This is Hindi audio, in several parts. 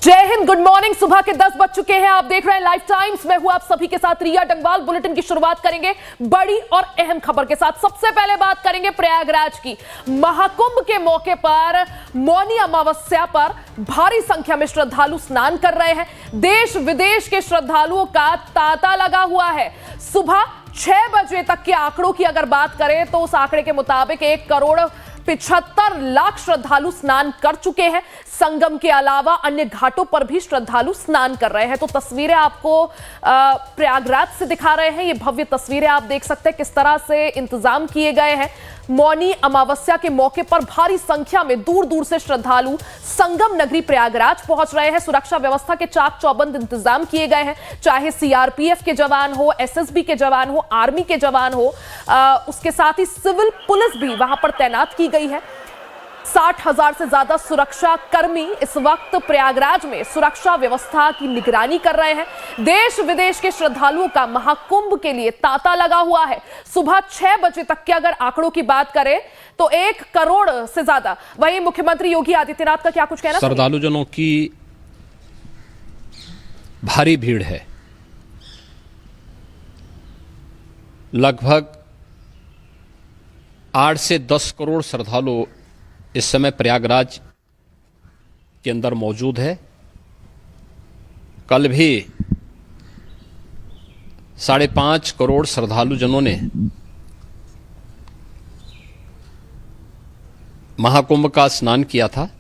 जय हिंद, गुड मॉर्निंग। सुबह के 10 बज चुके हैं। आप देख रहे हैं लाइव टाइम्स। मैं हूं आप सभी के साथ रिया डंगवाल। बुलेटिन की शुरुआत करेंगे बड़ी और अहम खबर के साथ। सबसे पहले बात करेंगे प्रयागराज की। महाकुंभ के मौके पर मौनी अमावस्या पर भारी संख्या में श्रद्धालु स्नान कर रहे हैं। देश विदेश के श्रद्धालुओं का तांता लगा हुआ है। सुबह 6 बजे तक के आंकड़ों की अगर बात करें तो उस आंकड़े के मुताबिक 1,75,00,000 श्रद्धालु स्नान कर चुके हैं। संगम के अलावा अन्य घाटों पर भी श्रद्धालु स्नान कर रहे हैं। तो तस्वीरें आपको प्रयागराज से दिखा रहे हैं। ये भव्य तस्वीरें आप देख सकते हैं किस तरह से इंतजाम किए गए हैं। मौनी अमावस्या के मौके पर भारी संख्या में दूर दूर से श्रद्धालु संगम नगरी प्रयागराज पहुंच रहे हैं। सुरक्षा व्यवस्था के चाक चौबंद इंतजाम किए गए हैं। चाहे सीआरपीएफ के जवान हो, एसएसबी के जवान हो, आर्मी के जवान हो, उसके साथ ही सिविल पुलिस भी वहां पर तैनात की गई है। 60,000 से ज्यादा सुरक्षा कर्मी इस वक्त प्रयागराज में सुरक्षा व्यवस्था की निगरानी कर रहे हैं। देश विदेश के श्रद्धालुओं का महाकुंभ के लिए तांता लगा हुआ है। सुबह 6 बजे तक के अगर आंकड़ों की बात करें तो 1 करोड़ से ज्यादा। वहीं मुख्यमंत्री योगी आदित्यनाथ का क्या कुछ कहना? श्रद्धालुजनों की भारी भीड़ है। लगभग 8 से 10 करोड़ श्रद्धालु इस समय प्रयागराज के अंदर मौजूद है। कल भी 5.5 करोड़ श्रद्धालुजनों ने महाकुंभ का स्नान किया था।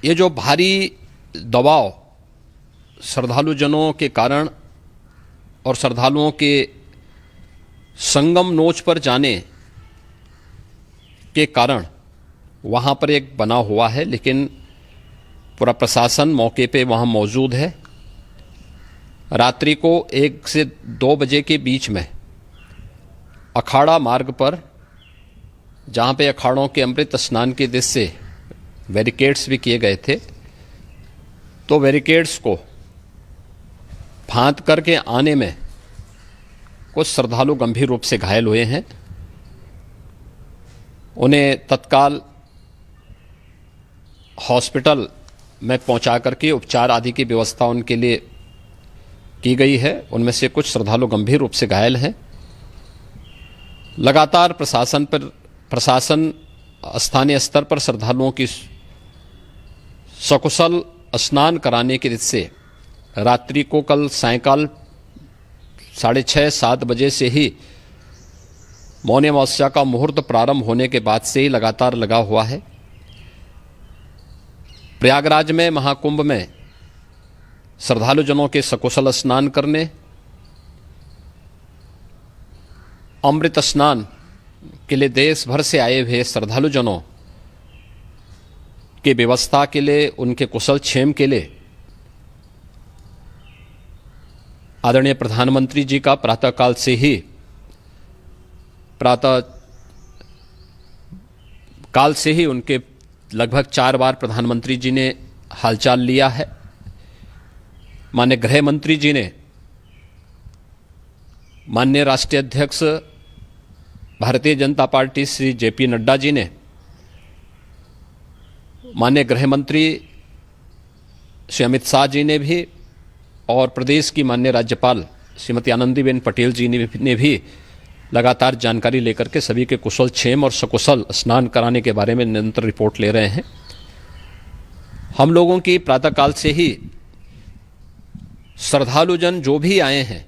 ये जो भारी दबाव श्रद्धालुजनों के कारण और श्रद्धालुओं के संगम नोच पर जाने के कारण वहाँ पर एक बना हुआ है, लेकिन पूरा प्रशासन मौके पे वहाँ मौजूद है। रात्रि को 1 से 2 बजे के बीच में अखाड़ा मार्ग पर, जहाँ पे अखाड़ों के अमृत स्नान के दृश्य से बैरिकेड्स भी किए गए थे, तो बैरिकेड्स को फांद करके आने में कुछ श्रद्धालु गंभीर रूप से घायल हुए हैं। उन्हें तत्काल हॉस्पिटल में पहुंचा करके उपचार आदि की व्यवस्था उनके लिए की गई है। उनमें से कुछ श्रद्धालु गंभीर रूप से घायल हैं। लगातार प्रशासन स्थानीय स्तर पर श्रद्धालुओं की सकुशल स्नान कराने के दृष्टि से रात्रि को कल सायंकाल 6:30-7 बजे से ही मौनी अमावस्या का मुहूर्त प्रारंभ होने के बाद से ही लगातार लगा हुआ है। प्रयागराज में महाकुंभ में श्रद्धालुजनों के सकुशल स्नान करने, अमृत स्नान के लिए देश भर से आए हुए श्रद्धालुजनों की व्यवस्था के लिए, उनके कुशल क्षेम के लिए आदरणीय प्रधानमंत्री जी का प्रातःकाल से ही उनके लगभग 4 बार प्रधानमंत्री जी ने हालचाल लिया है। माननीय गृह मंत्री जी ने, माननीय राष्ट्रीय अध्यक्ष भारतीय जनता पार्टी श्री जेपी नड्डा जी ने, माननीय गृह मंत्री श्री अमित शाह जी ने भी, और प्रदेश की माननीय राज्यपाल श्रीमती आनंदीबेन पटेल जी ने भी लगातार जानकारी लेकर के सभी के कुशल क्षेम और सकुशल स्नान कराने के बारे में निरंतर रिपोर्ट ले रहे हैं। हम लोगों की प्रातःकाल से ही श्रद्धालुजन जो भी आए हैं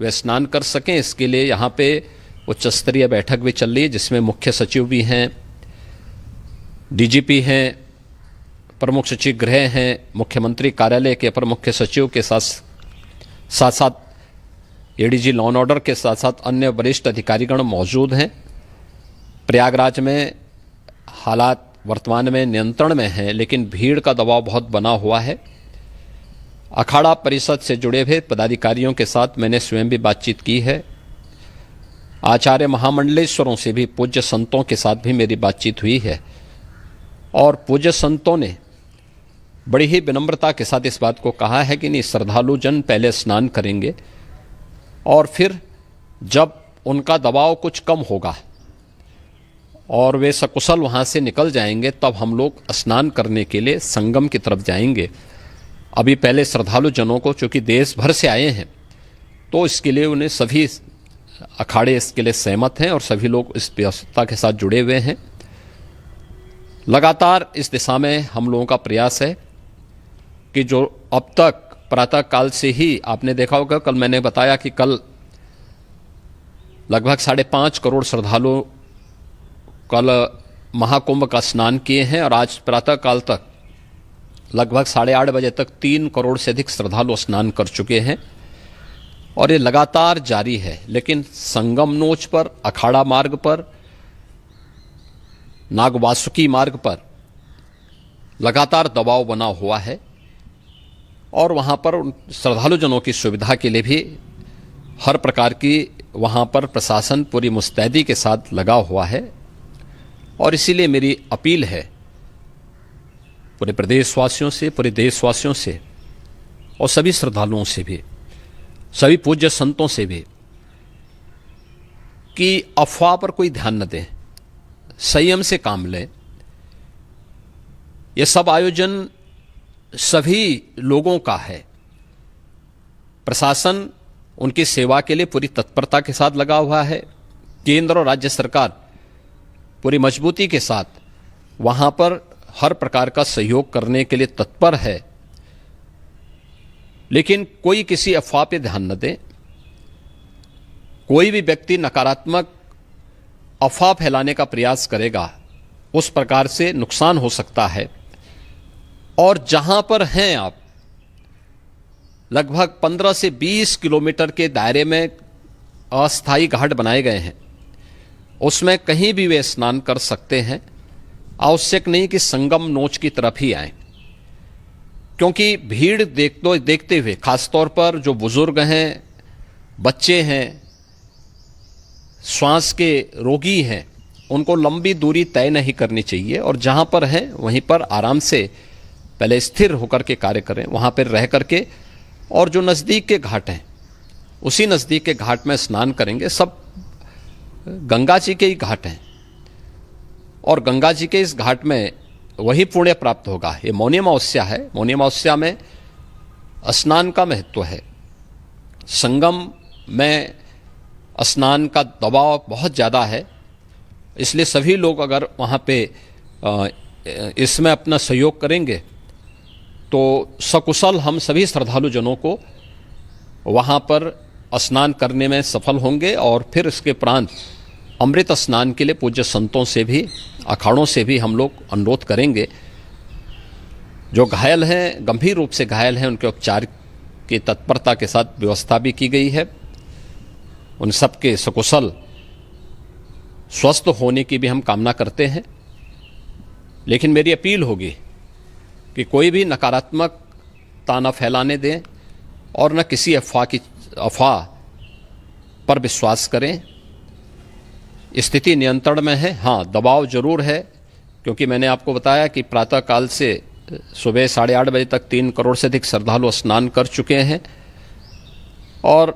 वे स्नान कर सकें, इसके लिए यहाँ पे उच्च स्तरीय बैठक भी चल रही है, जिसमें मुख्य सचिव भी हैं, डीजीपी हैं, प्रमुख सचिव गृह हैं, मुख्यमंत्री कार्यालय के अपर मुख्य सचिव के साथ एडीजी लॉ एंड ऑर्डर के साथ साथ अन्य वरिष्ठ अधिकारीगण मौजूद हैं। प्रयागराज में हालात वर्तमान में नियंत्रण में हैं, लेकिन भीड़ का दबाव बहुत बना हुआ है। अखाड़ा परिषद से जुड़े हुए पदाधिकारियों के साथ मैंने स्वयं भी बातचीत की है। आचार्य महामंडलेश्वरों से भी, पूज्य संतों के साथ भी मेरी बातचीत हुई है, और पूज्य संतों ने बड़ी ही विनम्रता के साथ इस बात को कहा है कि नहीं, श्रद्धालु जन पहले स्नान करेंगे और फिर जब उनका दबाव कुछ कम होगा और वे सकुशल वहाँ से निकल जाएंगे तब हम लोग स्नान करने के लिए संगम की तरफ जाएंगे। अभी पहले श्रद्धालु जनों को, चूँकि देश भर से आए हैं, तो इसके लिए उन्हें सभी अखाड़े इसके लिए सहमत हैं और सभी लोग इस व्यवस्था के साथ जुड़े हुए हैं। लगातार इस दिशा में हम लोगों का प्रयास है कि जो अब तक प्रातः काल से ही आपने देखा होगा, कल मैंने बताया कि कल लगभग 5.5 करोड़ श्रद्धालु कल महाकुंभ का स्नान किए हैं और आज प्रातः काल तक लगभग 8:30 बजे तक 3 करोड़ से अधिक श्रद्धालु स्नान कर चुके हैं और ये लगातार जारी है। लेकिन संगम नोच पर, अखाड़ा मार्ग पर, नागवासुकी मार्ग पर लगातार दबाव बना हुआ है और वहाँ पर श्रद्धालु जनों की सुविधा के लिए भी हर प्रकार की वहाँ पर प्रशासन पूरी मुस्तैदी के साथ लगा हुआ है। और इसीलिए मेरी अपील है पूरे प्रदेशवासियों से, पूरे देशवासियों से और सभी श्रद्धालुओं से भी, सभी पूज्य संतों से भी कि अफवाह पर कोई ध्यान न दें, संयम से काम लें। यह सब आयोजन सभी लोगों का है। प्रशासन उनकी सेवा के लिए पूरी तत्परता के साथ लगा हुआ है। केंद्र और राज्य सरकार पूरी मजबूती के साथ वहां पर हर प्रकार का सहयोग करने के लिए तत्पर है। लेकिन कोई किसी अफवाह पे ध्यान न दे। कोई भी व्यक्ति नकारात्मक अफवाह फैलाने का प्रयास करेगा, उस प्रकार से नुकसान हो सकता है। और जहां पर हैं आप, लगभग 15 से 20 किलोमीटर के दायरे में अस्थायी घाट बनाए गए हैं, उसमें कहीं भी वे स्नान कर सकते हैं। आवश्यक नहीं कि संगम नोच की तरफ ही आए, क्योंकि भीड़ देखते हुए, खासतौर पर जो बुजुर्ग हैं, बच्चे हैं, श्वास के रोगी हैं, उनको लंबी दूरी तय नहीं करनी चाहिए और जहां पर हैं वहीं पर आराम से पहले स्थिर होकर के कार्य करें, वहां पर रह करके। और जो नज़दीक के घाट हैं, उसी नज़दीक के घाट में स्नान करेंगे। सब गंगा जी के ही घाट हैं और गंगा जी के इस घाट में वही पुण्य प्राप्त होगा। ये मौनी अमावस्या है, मौनी अमावस्या में स्नान का महत्व है। संगम में स्नान का दबाव बहुत ज़्यादा है, इसलिए सभी लोग अगर वहाँ पे इसमें अपना सहयोग करेंगे तो सकुशल हम सभी श्रद्धालु जनों को वहाँ पर स्नान करने में सफल होंगे। और फिर इसके उपरांत अमृत स्नान के लिए पूज्य संतों से भी, अखाड़ों से भी हम लोग अनुरोध करेंगे। जो घायल हैं, गंभीर रूप से घायल हैं, उनके उपचार की तत्परता के साथ व्यवस्था भी की गई है। उन सबके सकुशल स्वस्थ होने की भी हम कामना करते हैं। लेकिन मेरी अपील होगी कि कोई भी नकारात्मकता न फैलाने दें और न किसी अफवाह पर विश्वास करें। स्थिति नियंत्रण में है। हाँ, दबाव जरूर है, क्योंकि मैंने आपको बताया कि प्रातःकाल से सुबह 8:30 बजे तक 3 करोड़ से अधिक श्रद्धालु स्नान कर चुके हैं। और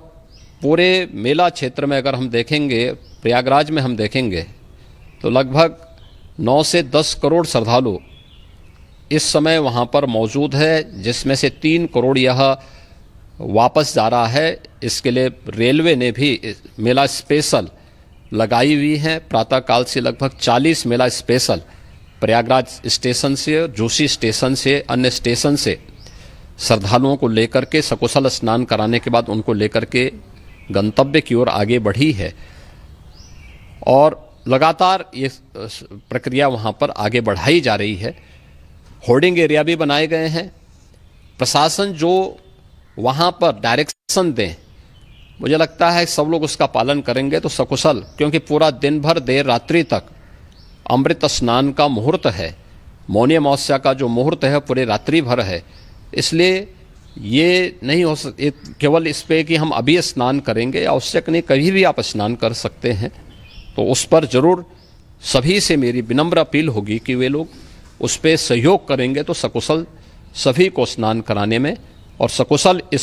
पूरे मेला क्षेत्र में अगर हम देखेंगे, प्रयागराज में हम देखेंगे, तो लगभग 9 से 10 करोड़ श्रद्धालु इस समय वहाँ पर मौजूद है, जिसमें से 3 करोड़ यह वापस जा रहा है। इसके लिए रेलवे ने भी मेला स्पेशल लगाई हुई है। प्रातःकाल से लगभग 40 मेला स्पेशल प्रयागराज स्टेशन से, जोशी स्टेशन से, अन्य स्टेशन से श्रद्धालुओं को लेकर के सकुशल स्नान कराने के बाद उनको लेकर के गंतव्य की ओर आगे बढ़ी है। और लगातार ये प्रक्रिया वहाँ पर आगे बढ़ाई जा रही है। होर्डिंग एरिया भी बनाए गए हैं। प्रशासन जो वहाँ पर डायरेक्शन दें, मुझे लगता है सब लोग उसका पालन करेंगे तो सकुशल, क्योंकि पूरा दिन भर देर रात्रि तक अमृत स्नान का मुहूर्त है। मौनी अमावस्या का जो मुहूर्त है पूरे रात्रि भर है, इसलिए ये नहीं हो केवल इस पे कि हम अभी स्नान करेंगे, आवश्यक नहीं, कभी भी आप स्नान कर सकते हैं। तो उस पर जरूर सभी से मेरी विनम्र अपील होगी कि वे लोग उस पर सहयोग करेंगे तो सकुशल सभी को स्नान कराने में और सकुशल इस